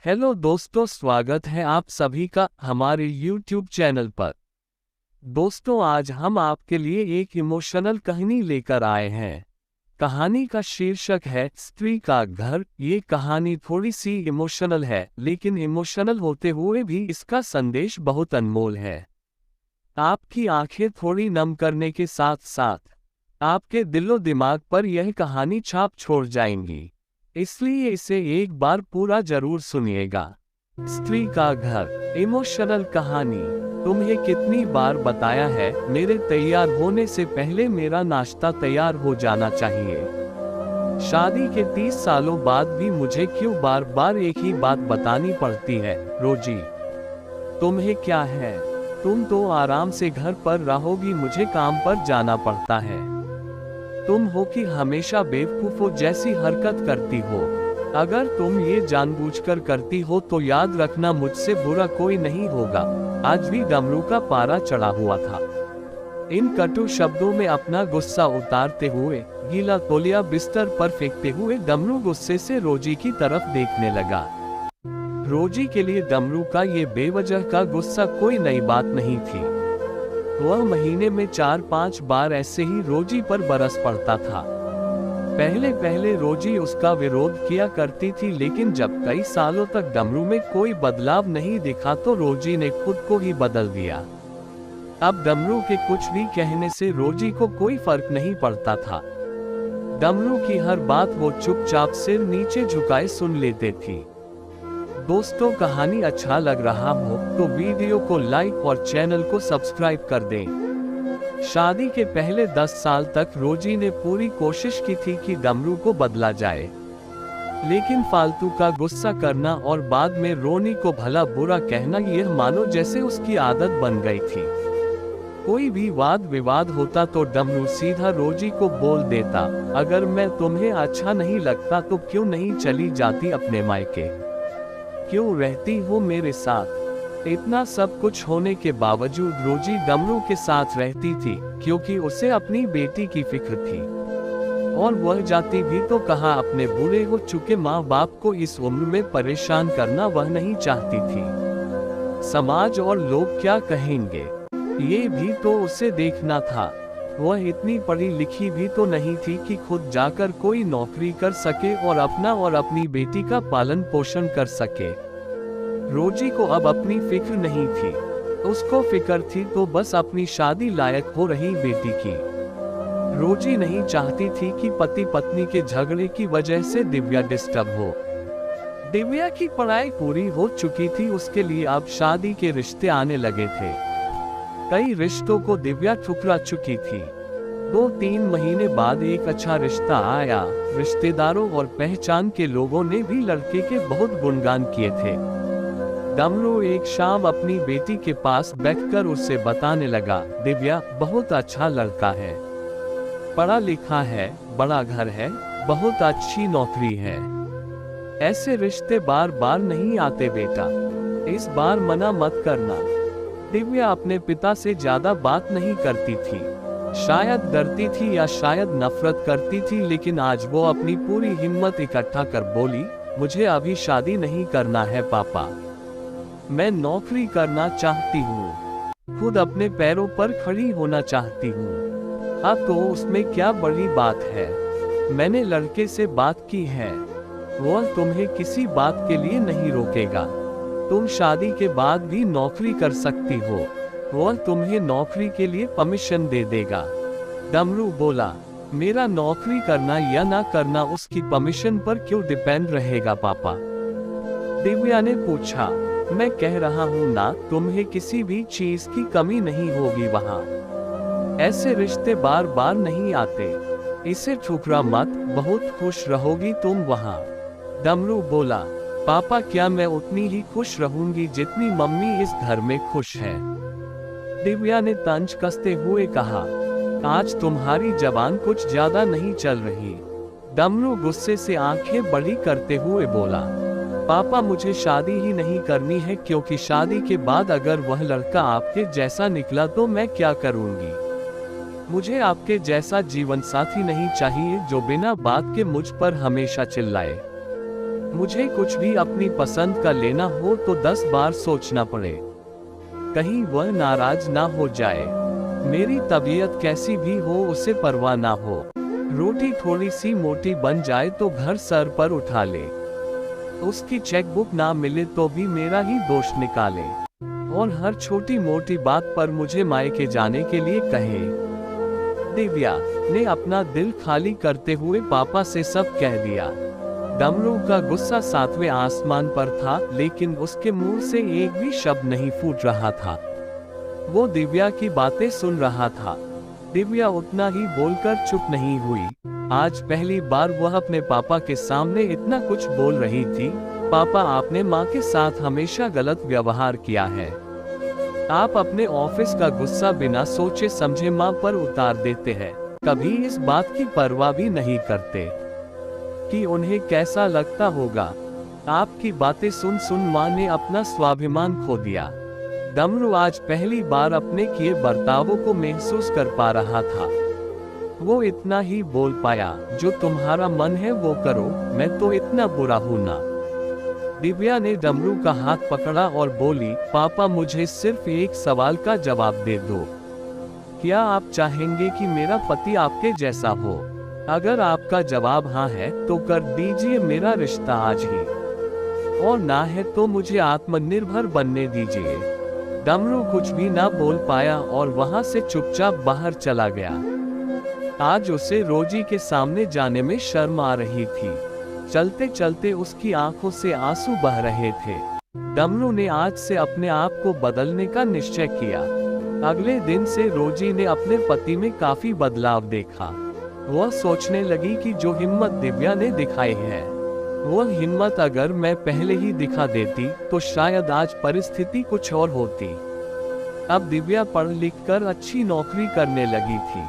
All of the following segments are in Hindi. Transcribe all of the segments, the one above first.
हेलो दोस्तों, स्वागत है आप सभी का हमारे YouTube चैनल पर। दोस्तों, आज हम आपके लिए एक इमोशनल कहानी लेकर आए हैं। कहानी का शीर्षक है स्त्री का घर। ये कहानी थोड़ी सी इमोशनल है, लेकिन इमोशनल होते हुए भी इसका संदेश बहुत अनमोल है। आपकी आंखें थोड़ी नम करने के साथ साथ आपके दिलो दिमाग पर यह कहानी छाप छोड़ जाएंगी, इसलिए इसे एक बार पूरा जरूर सुनिएगा। स्त्री का घर इमोशनल कहानी। तुम्हें कितनी बार बताया है, मेरे तैयार होने से पहले मेरा नाश्ता तैयार हो जाना चाहिए। शादी के 30 सालों बाद भी मुझे क्यों बार बार एक ही बात बतानी पड़ती है? रोजी, तुम्हें क्या है? तुम तो आराम से घर पर रहोगी, मुझे काम पर जाना पड़ता है। तुम हो कि हमेशा बेवकूफों जैसी हरकत करती हो। अगर तुम ये जानबूझकर करती हो तो याद रखना, मुझसे बुरा कोई नहीं होगा। आज भी डमरू का पारा चढ़ा हुआ था। इन कटु शब्दों में अपना गुस्सा उतारते हुए, गीला तौलिया बिस्तर पर फेंकते हुए डमरू गुस्से से रोजी की तरफ देखने लगा। रोजी के लिए डमरू का ये बेवजह का गुस्सा कोई नई बात नहीं थी। वह महीने में 4-5 बार ऐसे ही रोजी पर बरस पड़ता था। पहले पहले रोजी उसका विरोध किया करती थी, लेकिन जब कई सालों तक डमरू में कोई बदलाव नहीं दिखा तो रोजी ने खुद को ही बदल दिया। अब डमरू के कुछ भी कहने से रोजी को कोई फर्क नहीं पड़ता था। डमरू की हर बात वो चुपचाप सिर नीचे झुकाए सुन लेते थी। दोस्तों, कहानी अच्छा लग रहा हो तो वीडियो को लाइक और चैनल को सब्सक्राइब कर दें। शादी के पहले 10 साल तक रोजी ने पूरी कोशिश की थी कि डमरू को बदला जाए, लेकिन फालतू का गुस्सा करना और बाद में रोनी को भला बुरा कहना, यह मानो जैसे उसकी आदत बन गई थी। कोई भी वाद विवाद होता तो डमरू सीधा रोजी को बोल देता, अगर मैं तुम्हें अच्छा नहीं लगता तो क्यों नहीं चली जाती अपने मायके? क्यों रहती हो मेरे साथ? इतना सब कुछ होने के बावजूद रोजी डमरू के साथ रहती थी, क्योंकि उसे अपनी बेटी की फिक्र थी। और वह जाती भी तो कहाँ, अपने बूढ़े हो चुके माँ बाप को इस उम्र में परेशान करना वह नहीं चाहती थी। समाज और लोग क्या कहेंगे, ये भी तो उसे देखना था। वह इतनी पढ़ी लिखी भी तो नहीं थी कि खुद जाकर कोई नौकरी कर सके और अपना और अपनी बेटी का पालन पोषण कर सके। रोजी को अब अपनी फिक्र नहीं थी। उसको फिक्र थी तो बस अपनी शादी लायक हो रही बेटी की। रोजी नहीं चाहती थी कि पति पत्नी के झगड़े की वजह से दिव्या डिस्टर्ब हो। दिव्या की पढ़ाई पूरी हो चुकी थी, उसके लिए अब शादी के रिश्ते आने लगे थे। कई रिश्तों को दिव्या ठुकरा चुकी थी। 2-3 महीने बाद एक अच्छा रिश्ता आया। रिश्तेदारों और पहचान के लोगों ने भी लड़के के बहुत गुणगान किए थे। डमरू एक शाम अपनी बेटी के पास बैठकर उससे बताने लगा, दिव्या बहुत अच्छा लड़का है, पढ़ा लिखा है, बड़ा घर है, बहुत अच्छी नौकरी है। ऐसे रिश्ते बार बार नहीं आते बेटा, इस बार मना मत करना। दिव्या अपने पिता से ज्यादा बात नहीं करती थी। शायद डरती थी या शायद नफरत करती थी, लेकिन आज वो अपनी पूरी हिम्मत इकट्ठा कर बोली, मुझे अभी शादी नहीं करना है पापा, मैं नौकरी करना चाहती हूँ, खुद अपने पैरों पर खड़ी होना चाहती हूँ। हाँ तो उसमें क्या बड़ी बात है? मैंने लड़के से बात की है, वह तुम्हें किसी बात के लिए नहीं रोकेगा। तुम शादी के बाद भी नौकरी कर सकती हो, वह तुम्हें नौकरी के लिए परमिशन दे देगा। डमरू बोला, मेरा नौकरी करना या ना करना उसकी परमिशन पर क्यों डिपेंड रहेगा पापा? दिव्या ने पूछा, मैं कह रहा हूँ ना, तुम्हें किसी भी चीज की कमी नहीं होगी वहाँ। ऐसे रिश्ते बार बार नहीं आते, इसे ठुकरा मत, बहुत खुश रहोगी तुम वहाँ। डमरू बोला, पापा क्या मैं उतनी ही खुश रहूंगी जितनी मम्मी इस घर में खुश है? दिव्या ने तंज कसते हुए कहा, आज तुम्हारी जबान कुछ ज्यादा नहीं चल रही। डमरू गुस्से से आंखें बड़ी करते हुए बोला, पापा मुझे शादी ही नहीं करनी है, क्योंकि शादी के बाद अगर वह लड़का आपके जैसा निकला तो मैं क्या करूंगी? मुझे आपके जैसा जीवन साथी नहीं चाहिए जो बिना बात के मुझ पर हमेशा चिल्लाए। मुझे कुछ भी अपनी पसंद का लेना हो तो 10 बार सोचना पड़े, कहीं वह नाराज ना हो जाए। मेरी तबीयत कैसी भी हो उसे परवाह ना हो। रोटी थोड़ी सी मोटी बन जाए तो घर सर पर उठा ले। उसकी चेकबुक ना मिले तो भी मेरा ही दोष निकाले, और हर छोटी मोटी बात पर मुझे मायके जाने के लिए कहे। दिव्या ने अपना दिल खाली करते हुए पापा से सब कह दिया। डमरू का गुस्सा 7वें आसमान पर था, लेकिन उसके मुंह से एक भी शब्द नहीं फूट रहा था। वो दिव्या की बातें सुन रहा था। दिव्या उतना ही बोलकर चुप नहीं हुई। आज पहली बार वह अपने पापा के सामने इतना कुछ बोल रही थी। पापा, आपने माँ के साथ हमेशा गलत व्यवहार किया है। आप अपने ऑफिस का गुस्सा बिना सोचे समझे माँ पर उतार देते हैं। कभी इस बात की परवाह भी नहीं करते कि उन्हें कैसा लगता होगा। आपकी बातें सुन सुन माँ ने अपना स्वाभिमान खो दिया। डमरू आज पहली बार अपने किए बर्तावों को महसूस कर पा रहा था। वो इतना ही बोल पाया, जो तुम्हारा मन है वो करो, मैं तो इतना बुरा हूं ना। दिव्या ने डमरू का हाथ पकड़ा और बोली, पापा मुझे सिर्फ एक सवाल का जवाब दे दो। क्या आप चाहेंगे कि मेरा पति आपके जैसा हो? अगर आपका जवाब हाँ है तो कर दीजिए मेरा रिश्ता आज ही, और ना है तो मुझे आत्मनिर्भर बनने दीजिए। डमरू कुछ भी ना बोल पाया और वहां से चुपचाप बाहर चला गया। आज उसे रोजी के सामने जाने में शर्म आ रही थी। चलते चलते उसकी आंखों से आंसू बह रहे थे। डमरू ने आज से अपने आप को बदलने का निश्चय किया। अगले दिन से रोजी ने अपने पति में काफी बदलाव देखा। वह सोचने लगी कि जो हिम्मत दिव्या ने दिखाई है, वह हिम्मत अगर मैं पहले ही दिखा देती तो शायद आज परिस्थिति कुछ और होती। अब दिव्या पढ़ लिख कर अच्छी नौकरी करने लगी थी,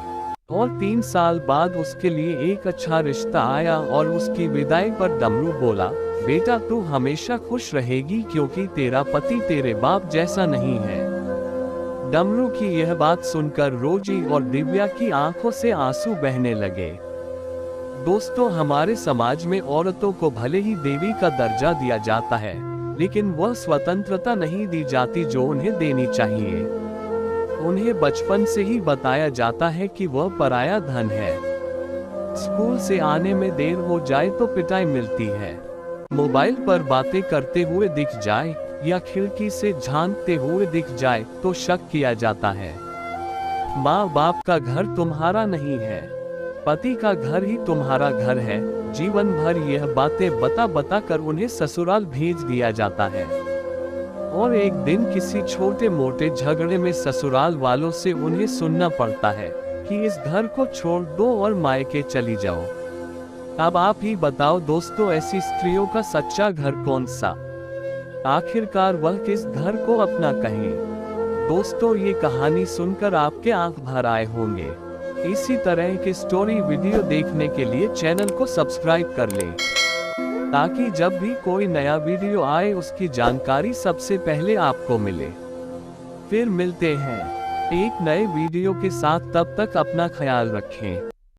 और 3 साल बाद उसके लिए एक अच्छा रिश्ता आया। और उसकी विदाई पर डमरू बोला, बेटा तू हमेशा खुश रहेगी क्योंकि तेरा पति तेरे बाप जैसा नहीं है। डमरू की यह बात सुनकर रोजी और दिव्या की आंखों से आंसू बहने लगे। दोस्तों, हमारे समाज में औरतों को भले ही देवी का दर्जा दिया जाता है, लेकिन वह स्वतंत्रता नहीं दी जाती जो उन्हें देनी चाहिए। उन्हें बचपन से ही बताया जाता है कि वह पराया धन है। स्कूल से आने में देर हो जाए तो पिटाई मिलती है। मोबाइल पर बातें करते हुए दिख जाए या खिड़की से झांकते हुए दिख जाए तो शक किया जाता है। माँ बाप का घर तुम्हारा नहीं है, पति का घर ही तुम्हारा घर है। जीवन भर यह बातें बता बता कर उन्हें ससुराल भेज दिया जाता है, और एक दिन किसी छोटे मोटे झगड़े में ससुराल वालों से उन्हें सुनना पड़ता है कि इस घर को छोड़ दो और मायके चली जाओ। अब आप ही बताओ दोस्तों, ऐसी स्त्रियों का सच्चा घर कौन सा? आखिरकार वह किस घर को अपना कहें? दोस्तों, ये कहानी सुनकर आपके आंख भर आए होंगे। इसी तरह की स्टोरी वीडियो देखने के लिए चैनल को सब्सक्राइब कर लें, ताकि जब भी कोई नया वीडियो आए उसकी जानकारी सबसे पहले आपको मिले। फिर मिलते हैं एक नए वीडियो के साथ, तब तक अपना ख्याल रखें।